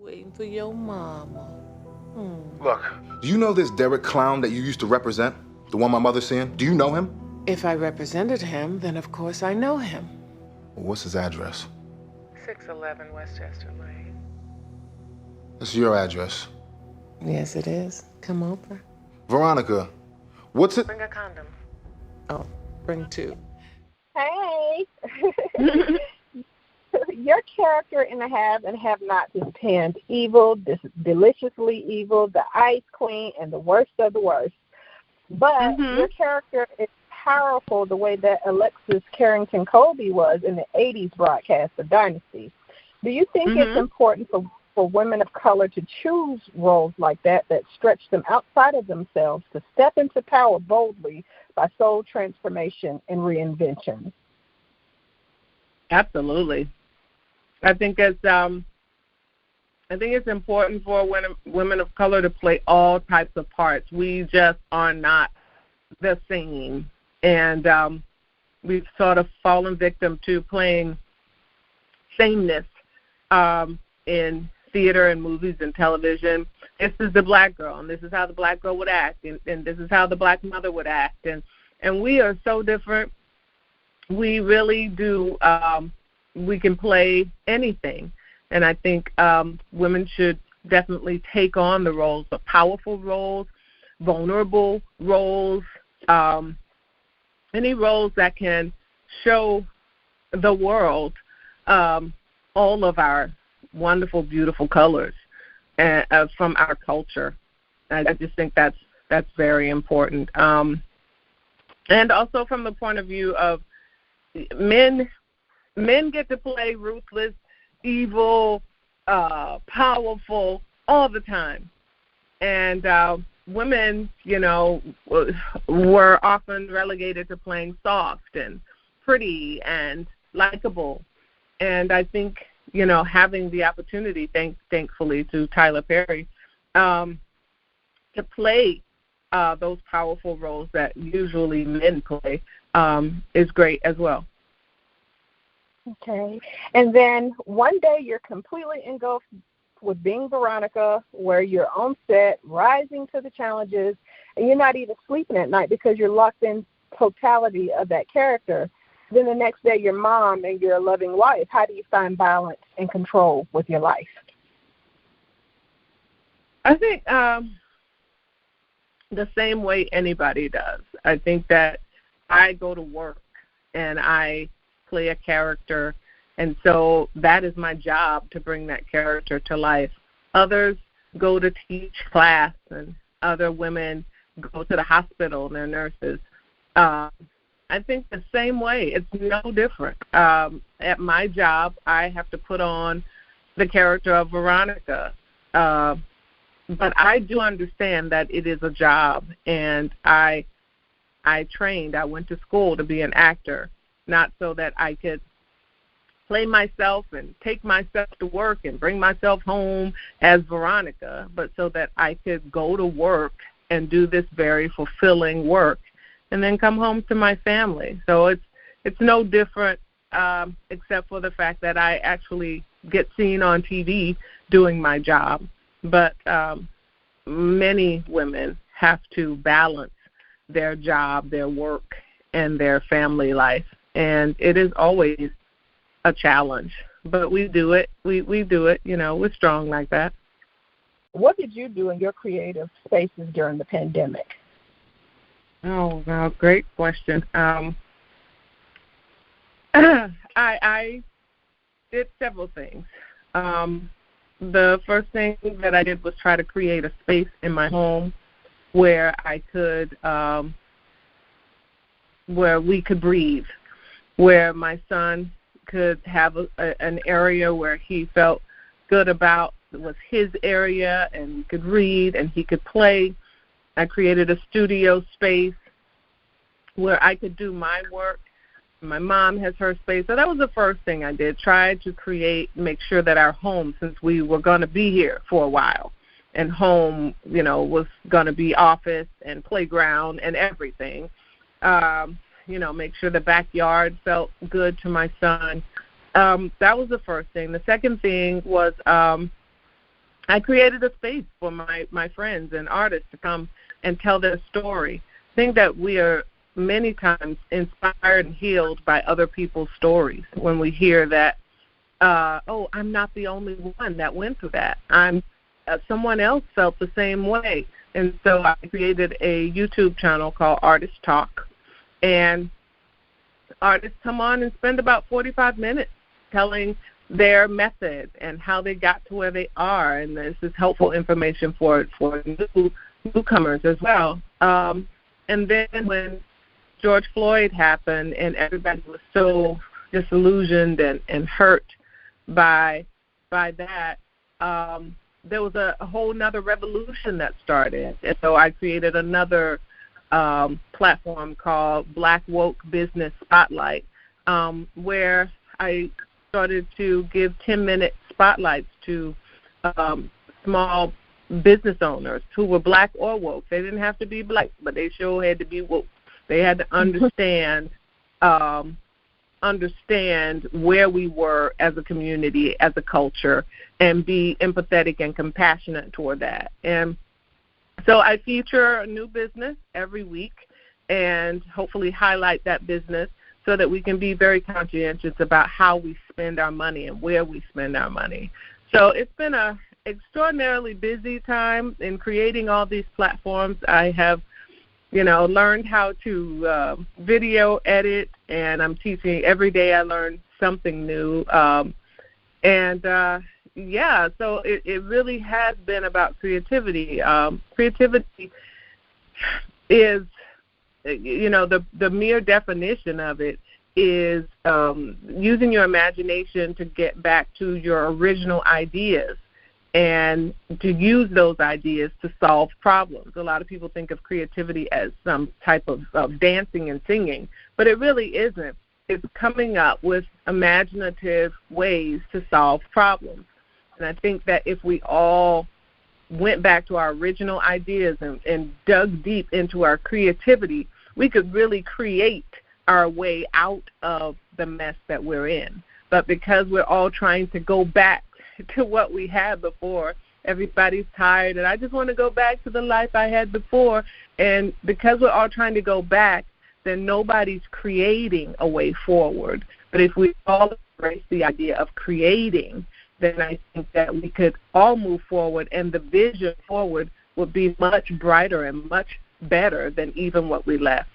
Waiting for your mama. Look, do you know this Derek clown that you used to represent? The one my mother's seeing? Do you know him? If I represented him, then of course I know him. Well, what's his address? 611 Westchester Lane. That's your address. Yes, it is. Come over. Veronica, what's it? Bring a condom. Oh, bring two. Hey. Your character in the Have and Have Not is penned evil, deliciously evil, the ice queen, and the worst of the worst. But your character is powerful the way that Alexis Carrington Colby was in the 80s broadcast of Dynasty. Do you think it's important for women of color to choose roles like that stretch them outside of themselves to step into power boldly by soul transformation and reinvention? Absolutely. I think it's important for women of color to play all types of parts. We just are not the same, and we've sort of fallen victim to playing sameness in theater and movies and television. This is the black girl, and this is how the black girl would act, and this is how the black mother would act, and we are so different. We really do. We can play anything, and I think women should definitely take on the roles, the powerful roles, vulnerable roles, any roles that can show the world all of our wonderful, beautiful colors from our culture. I just think that's very important. And also from the point of view of men get to play ruthless, evil, powerful all the time. And women, were often relegated to playing soft and pretty and likable. And I think, having the opportunity, thankfully to Tyler Perry, to play those powerful roles that usually men play is great as well. Okay. And then one day you're completely engulfed with being Veronica, where you're on set, rising to the challenges, and you're not even sleeping at night because you're locked in totality of that character. Then the next day you're mom and you're a loving wife. How do you find balance and control with your life? I think the same way anybody does. I think that I go to work and I play a character, and so that is my job, to bring that character to life. Others go to teach class, and other women go to the hospital and they're nurses. I think the same way. It's no different. At my job, I have to put on the character of Veronica, but I do understand that it is a job, and I went to school to be an actor, not so that I could play myself and take myself to work and bring myself home as Veronica, but so that I could go to work and do this very fulfilling work and then come home to my family. So it's no different, except for the fact that I actually get seen on TV doing my job. But many women have to balance their job, their work, and their family life. And it is always a challenge, but we do it. We do it. We're strong like that. What did you do in your creative spaces during the pandemic? Oh, wow, great question. I did several things. The first thing that I did was try to create a space in my home where I could, where we could breathe, where my son could have an area where he felt good about. It was his area, and he could read and he could play. I created a studio space where I could do my work. My mom has her space. So that was the first thing I did, try to make sure that our home, since we were going to be here for a while, and home, was going to be office and playground and everything, make sure the backyard felt good to my son. That was the first thing. The second thing was I created a space for my friends and artists to come and tell their story. I think that we are many times inspired and healed by other people's stories when we hear that, I'm not the only one that went through that. Someone else felt the same way. And so I created a YouTube channel called Artist Talk. And artists come on and spend about 45 minutes telling their method and how they got to where they are. And this is helpful information for newcomers as well. And then when George Floyd happened and everybody was so disillusioned and hurt by that, there was a whole nother revolution that started. And so I created another platform called Black Woke Business Spotlight, where I started to give 10-minute spotlights to small business owners who were black or woke. They didn't have to be black, but they sure had to be woke. They had to understand where we were as a community, as a culture, and be empathetic and compassionate toward that. And so I feature a new business every week and hopefully highlight that business so that we can be very conscientious about how we spend our money and where we spend our money. So it's been an extraordinarily busy time in creating all these platforms. I have learned how to video edit, and I'm teaching every day. I learn something new. So it really has been about creativity. Creativity is, the mere definition of it is using your imagination to get back to your original ideas and to use those ideas to solve problems. A lot of people think of creativity as some type of dancing and singing, but it really isn't. It's coming up with imaginative ways to solve problems. And I think that if we all went back to our original ideas and dug deep into our creativity, we could really create our way out of the mess that we're in. But because we're all trying to go back to what we had before, everybody's tired, and I just want to go back to the life I had before. And because we're all trying to go back, then nobody's creating a way forward. But if we all embrace the idea of creating, then I think that we could all move forward, and the vision forward would be much brighter and much better than even what we left.